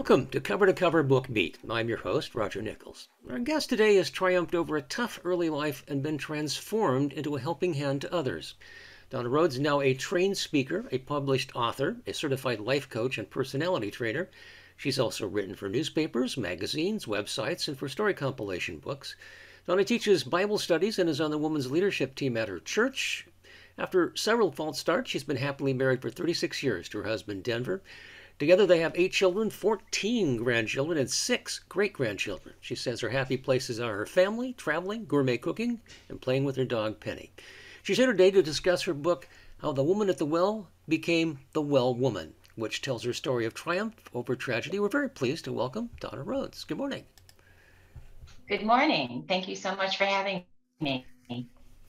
Welcome to Cover Book Beat. I'm your host, Roger Nichols. Our guest today has triumphed over a tough early life and been transformed into a helping hand to others. Donna is now a trained speaker, a published author, a certified life coach, and personality trainer. She's also written for newspapers, magazines, websites, and for story compilation books. Donna teaches Bible studies and is on the women's leadership team at her church. After several false starts, she's been happily married for 36 years to her husband, Denver. Together they have 8 children, 14 grandchildren, and 6 great-grandchildren. She says her happy places are her family, traveling, gourmet cooking, and playing with her dog, Penny. She's here today to discuss her book, How the Woman at the Well Became the Well Woman, which tells her story of triumph over tragedy. We're very pleased to welcome Donna Rhodes. Good morning. Good morning. Thank you so much for having me.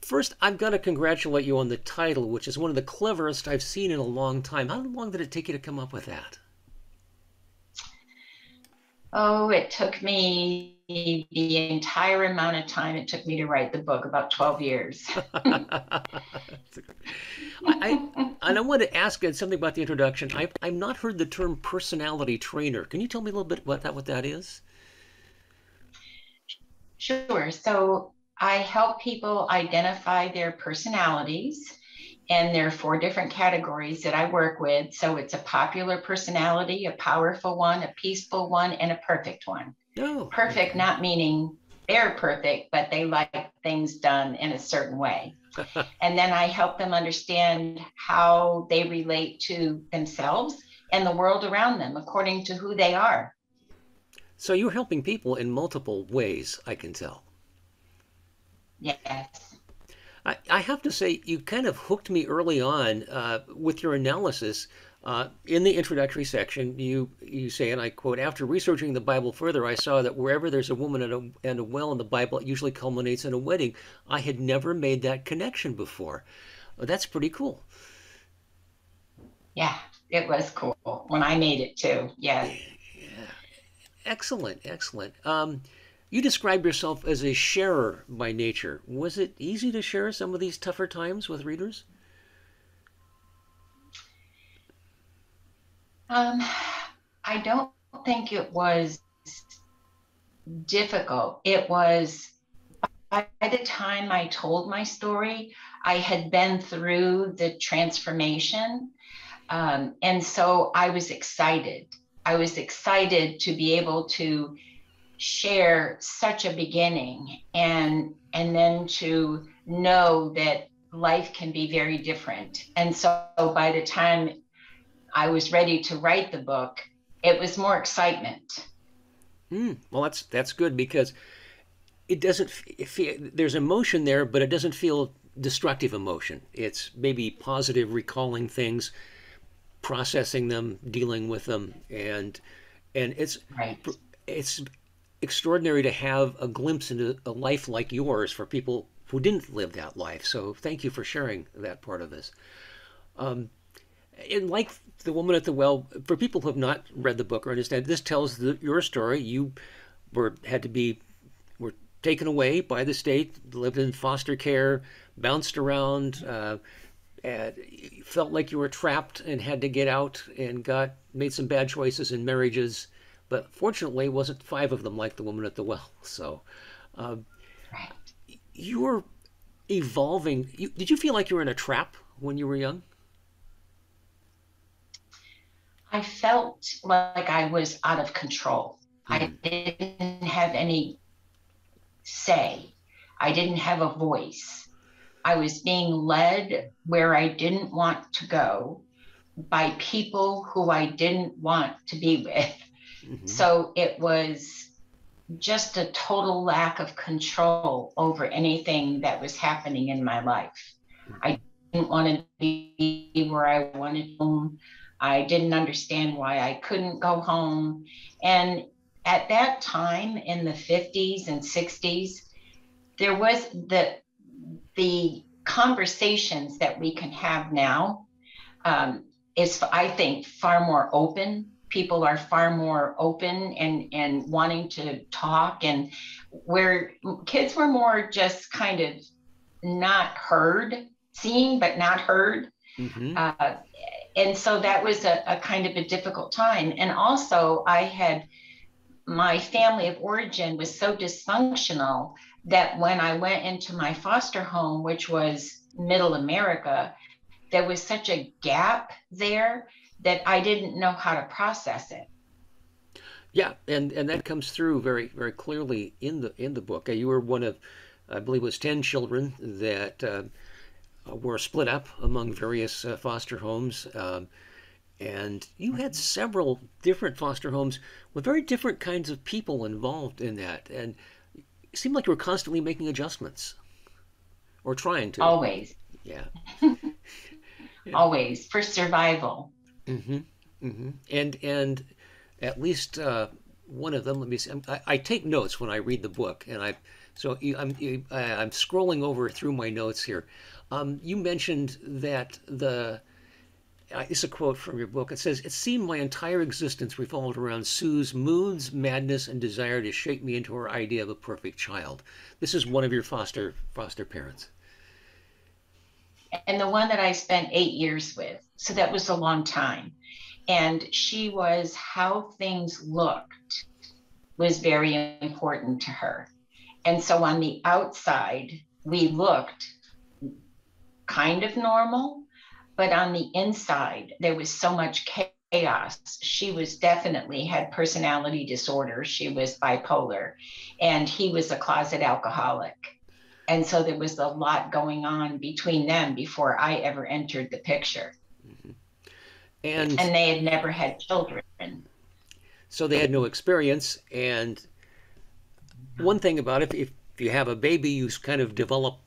First, I've got to congratulate you on the title, which is one of the cleverest I've seen in a long time. How long did it take you to come up with that? Oh, it took me the entire amount of time it took me to write the book, about 12 years. And I want to ask something about the introduction. I've not heard the term personality trainer. Can you tell me a little bit about what that is? Sure. So I help people identify their personalities, and there are 4 different categories that I work with. So it's a popular personality, a powerful one, a peaceful one, and a perfect one. Oh, perfect, okay. not meaning they're perfect, but they like things done in a certain way. And then I help them understand how they relate to themselves and the world around them according to who they are. So you're helping people in multiple ways, I can tell. Yes. I have to say, you kind of hooked me early on with your analysis. In the introductory section, you say, and I quote, "After researching the Bible further, I saw that wherever there's a woman and a well in the Bible, it usually culminates in a wedding." I had never made that connection before. That's pretty cool. Yeah, it was cool when I made it too. Yes. Yeah. Excellent, excellent. You describe yourself as a sharer by nature. Was it easy to share some of these tougher times with readers? I don't think it was difficult. It was, by the time I told my story, I had been through the transformation. And so I was excited. I was excited to be able to share such a beginning and then to know that life can be very different. And so by the time I was ready to write the book, it was more excitement. Well, that's good because it doesn't feel, there's emotion there, but it doesn't feel destructive emotion. It's maybe positive, recalling things, processing them, dealing with them, and Right. it's extraordinary to have a glimpse into a life like yours for people who didn't live that life. So thank you for sharing that part of this. And like the woman at the well, for people who have not read the book or understand, this tells your story. You were taken away by the state, lived in foster care, bounced around, and felt like you were trapped and had to get out and made some bad choices in marriages. But fortunately, it wasn't 5 of them like the woman at the well. So Right. you were evolving. Did you feel like you were in a trap when you were young? I felt like I was out of control. I Hmm. didn't have any say. I didn't have a voice. I was being led where I didn't want to go by people who I didn't want to be with. Hmm. So it was just a total lack of control over anything that was happening in my life. I didn't want to be where I wanted home. I didn't understand why I couldn't go home. And at that time in the 50s and 60s, there was the conversations that we can have now is, I think, far more open. People are far more open and wanting to talk, and where kids were more just kind of not heard, seen but not heard. Hmm. Uh, And so that was a kind of a difficult time. And also, my family of origin was so dysfunctional that when I went into my foster home, which was middle America, there was such a gap there that I didn't know how to process it. Yeah, and that comes through very very clearly in the book. You were one of, I believe, it was 10 children that were split up among various foster homes. And you had several different foster homes with very different kinds of people involved in that. And it seemed like you were constantly making adjustments or trying to. Always, Yeah. Yeah. always for survival. hmm and at least one of them. Let me see. I take notes when I read the book, and I'm scrolling over through my notes here. You mentioned that it's a quote from your book. It says, "It seemed my entire existence revolved around Sue's moods, madness, and desire to shape me into her idea of a perfect child." This is one of your foster parents. And the one that I spent 8 years with. So that was a long time. And she was how things looked was very important to her. And so on the outside, we looked kind of normal, but on the inside, there was so much chaos. She was definitely had personality disorder. She was bipolar, and he was a closet alcoholic. And so there was a lot going on between them before I ever entered the picture. And And they had never had children. so they had no experience. And one thing about it, if you have a baby, you kind of develop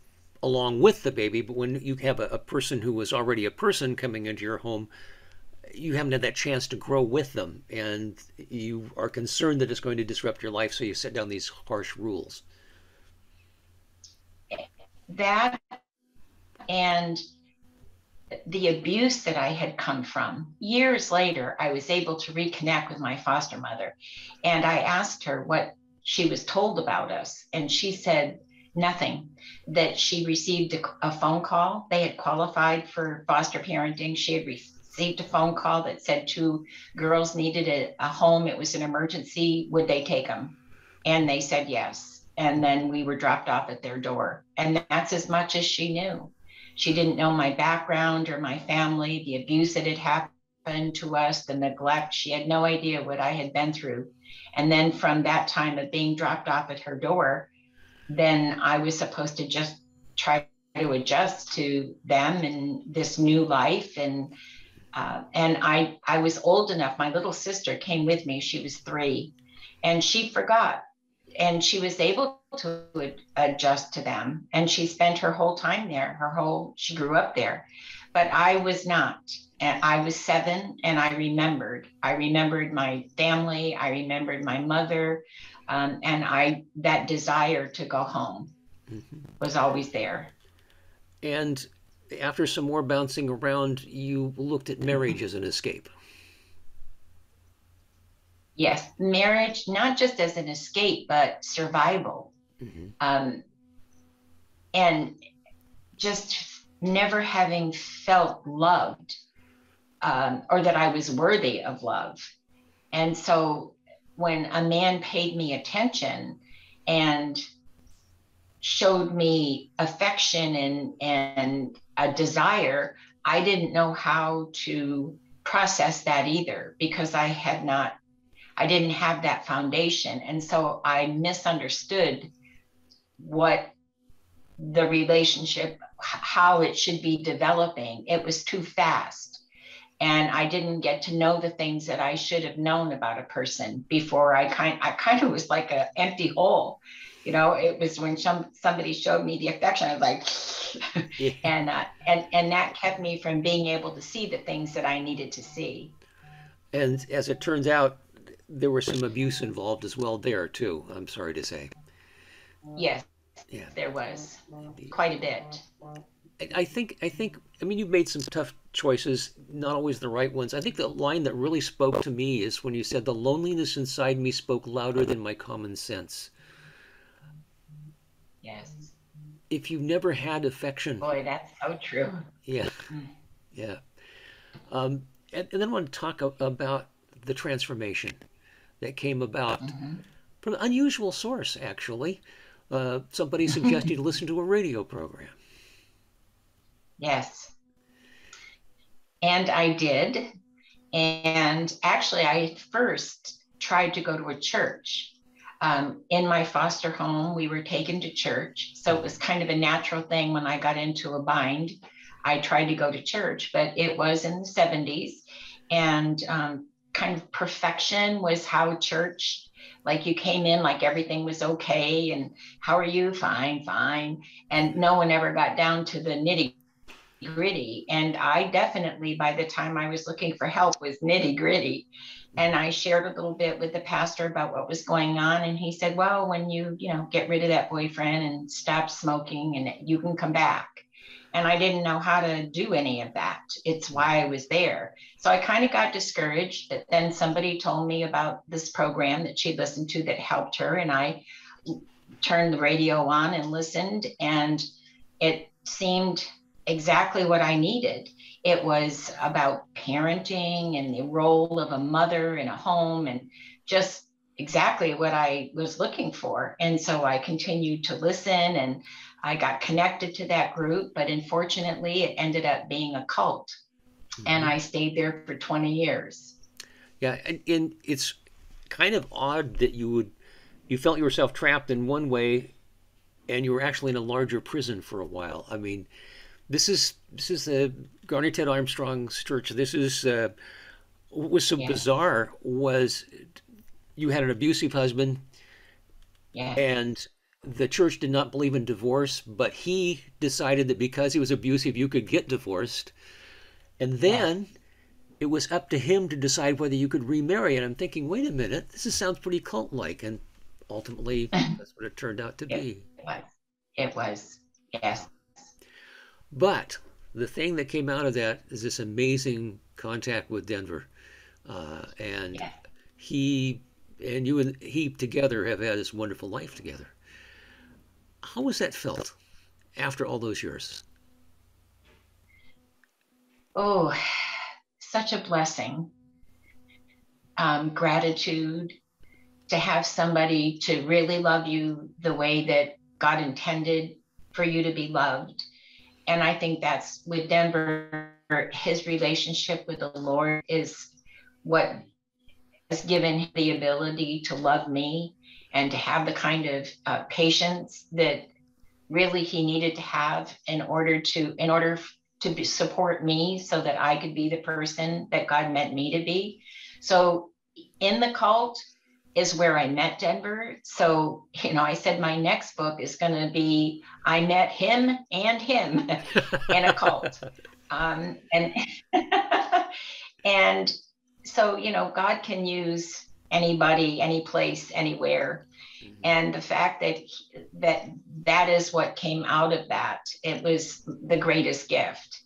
along with the baby. But when you have a person who was already a person coming into your home, you haven't had that chance to grow with them. And you are concerned that it's going to disrupt your life. So you set down these harsh rules. That and the abuse that I had come from. Years later, I was able to reconnect with my foster mother. And I asked her what she was told about us. And she said nothing, that she received a phone call. They had qualified for foster parenting. She had received a phone call that said two girls needed a home. It was an emergency. Would they take them? And they said yes. And then we were dropped off at their door. And that's as much as she knew. She didn't know my background or my family, the abuse that had happened to us, the neglect. She had no idea what I had been through. And then from that time of being dropped off at her door, then I was supposed to just try to adjust to them and this new life. And I was old enough. My little sister came with me. She was 3, and she forgot, and she was able to adjust to them. And she spent her whole time there. She grew up there, but I was not. And I was 7, and I remembered my family. I remembered my mother, and that desire to go home was always there. And after some more bouncing around, you looked at marriage as an escape. Yes, marriage, not just as an escape, but survival. hmm Um, and just never having felt loved, or that I was worthy of love. And so when a man paid me attention and showed me affection and a desire, I didn't know how to process that either, because I didn't have that foundation. And so I misunderstood what the relationship, how it should be developing. It was too fast. And I didn't get to know the things that I should have known about a person before. I kind of was like an empty hole. It was when somebody showed me the affection, I was like, Yeah. and that kept me from being able to see the things that I needed to see. And as it turns out, there was some abuse involved as well there too. I'm sorry to say. Yes, Yeah. there was Indeed. quite a bit. I mean, you've made some tough choices, not always the right ones. I think the line that really spoke to me is when you said, "The loneliness inside me spoke louder than my common sense." Yes. If you never had affection, Boy, that's so true. yeah, Mm. yeah. And then I want to talk about the transformation that came about Mhm. from an unusual source, actually. Somebody suggested you to listen to a radio program. Yes, and I did. And actually, I first tried to go to a church. In my foster home, we were taken to church. So it was kind of a natural thing when I got into a bind. I tried to go to church, but it was in the 70s. And kind of perfection was how church, like you came in like everything was okay. And how are you? Fine, fine. And no one ever got down to the nitty gritty. And I definitely, by the time I was looking for help, was nitty gritty. And I shared a little bit with the pastor about what was going on. And he said, well, when you get rid of that boyfriend and stop smoking and you can come back. And I didn't know how to do any of that. It's why I was there. So I kind of got discouraged. But then somebody told me about this program that she listened to that helped her. And I turned the radio on and listened. And it seemed exactly what I needed. It was about parenting and the role of a mother in a home and just exactly what I was looking for. And so I continued to listen and I got connected to that group, but unfortunately, it ended up being a cult. And Mm-hmm. I stayed there for 20 years. Yeah, and it's kind of odd that you felt yourself trapped in one way, and you were actually in a larger prison for a while. I mean, this is the Garner Ted Armstrong's church. This is what was so Yeah, bizarre was you had an abusive husband, yeah, and the church did not believe in divorce, but he decided that because he was abusive, you could get divorced. And yes. then it was up to him to decide whether you could remarry. And I'm thinking, wait a minute, sounds pretty cult-like. And ultimately, that's what it turned out to It be. was. It was. Yes. But the thing that came out of that is this amazing contact with Denver. And Yeah. he and you and he together have had this wonderful life together. How was that felt after all those years? Oh, such a blessing. Gratitude to have somebody to really love you the way that God intended for you to be loved. And I think that's with Denver, his relationship with the Lord is what has given him the ability to love me and to have the kind of patience that really he needed to have in order to support me so that I could be the person that God meant me to be. So in the cult is where I met Denver. So, I said my next book is going to be I met him and him in a cult. And and so, God can use anybody, any place, anywhere. Mhm. And the fact that is what came out of that, it was the greatest gift.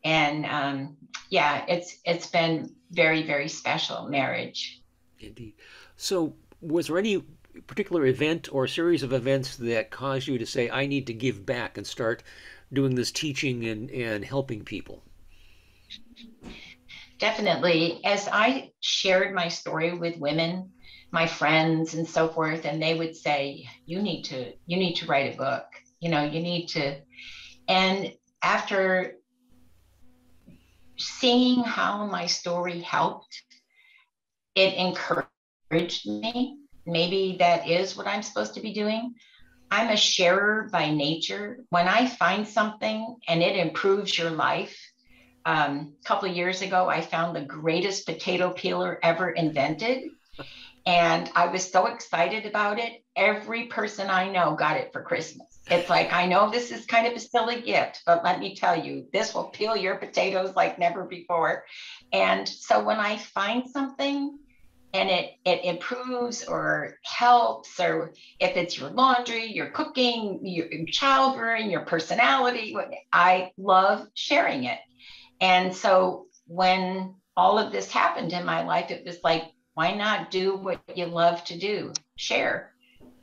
And yeah, it's been very, very special marriage. Indeed. So, was there any particular event or series of events that caused you to say, I need to give back and start doing this teaching and helping people? Definitely, as I shared my story with women, my friends and so forth, and they would say, you need to write a book, you need to. And after seeing how my story helped, it encouraged me. Maybe that is what I'm supposed to be doing. I'm a sharer by nature. When I find something and it improves your life, a couple of years ago, I found the greatest potato peeler ever invented. And I was so excited about it. Every person I know got it for Christmas. It's like, I know this is kind of a silly gift, but let me tell you, this will peel your potatoes like never before. And so when I find something and it improves or helps, or if it's your laundry, your cooking, your child rearing, your personality, I love sharing it. And so when all of this happened in my life, it was like, why not do what you love to do? Share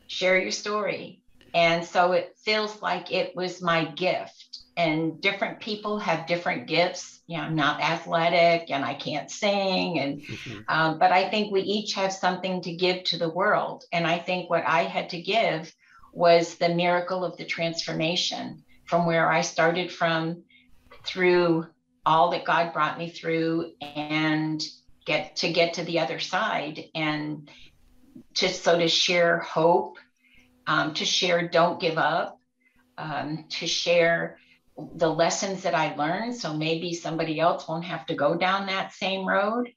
your story. And so it feels like it was my gift. And different people have different gifts. You know, I'm not athletic and I can't sing. And but I think we each have something to give to the world. And I think what I had to give was the miracle of the transformation from where I started from, through all that God brought me through, and get to the other side, and to share hope, to share don't give up, to share the lessons that I learned, so maybe somebody else won't have to go down that same road,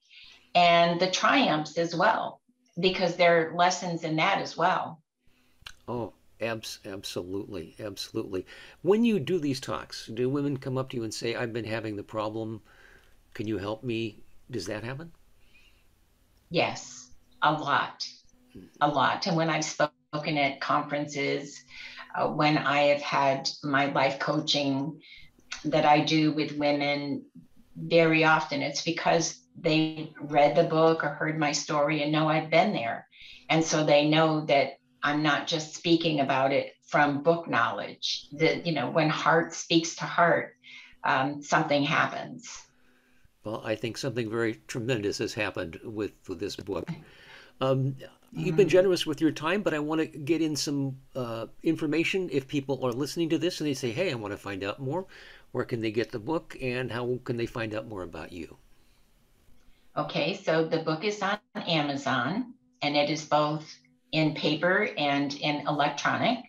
and the triumphs as well, because there are lessons in that as well. Oh, absolutely, absolutely. When you do these talks, do women come up to you and say, "I've been having the problem. Can you help me?" Does that happen? Yes, a lot, a lot. And when I've spoken at conferences, when I have had my life coaching that I do with women, very often it's because they read the book or heard my story and know I've been there. And so they know that I'm not just speaking about it from book knowledge, that, you know, when heart speaks to heart, something happens. Well, I think something very tremendous has happened with this book. Um, you've been generous with your time, but I want to get in some information. If people are listening to this and they say, "Hey, I want to find out more," where can they get the book, and how can they find out more about you? Okay, so the book is on Amazon, and it is both in paper and in electronic.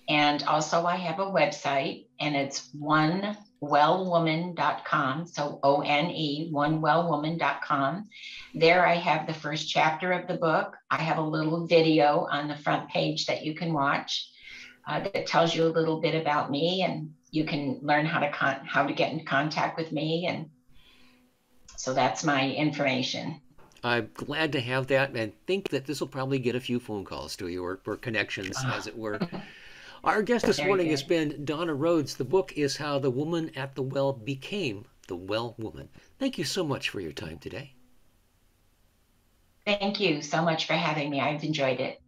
And also, I have a website, and it's onewellwoman.com. So ONE, onewellwoman.com. There, I have the first chapter of the book. I have a little video on the front page that you can watch, that tells you a little bit about me, and you can learn how to get in contact with me. And so that's my information. I'm glad to have that, and think that this will probably get a few phone calls to you, or connections, Oh, as it were. Our guest this very morning has good. been Donna Rhodes. The book is How the Woman at the Well Became the Well Woman. Thank you so much for your time today. Thank you so much for having me. I've enjoyed it.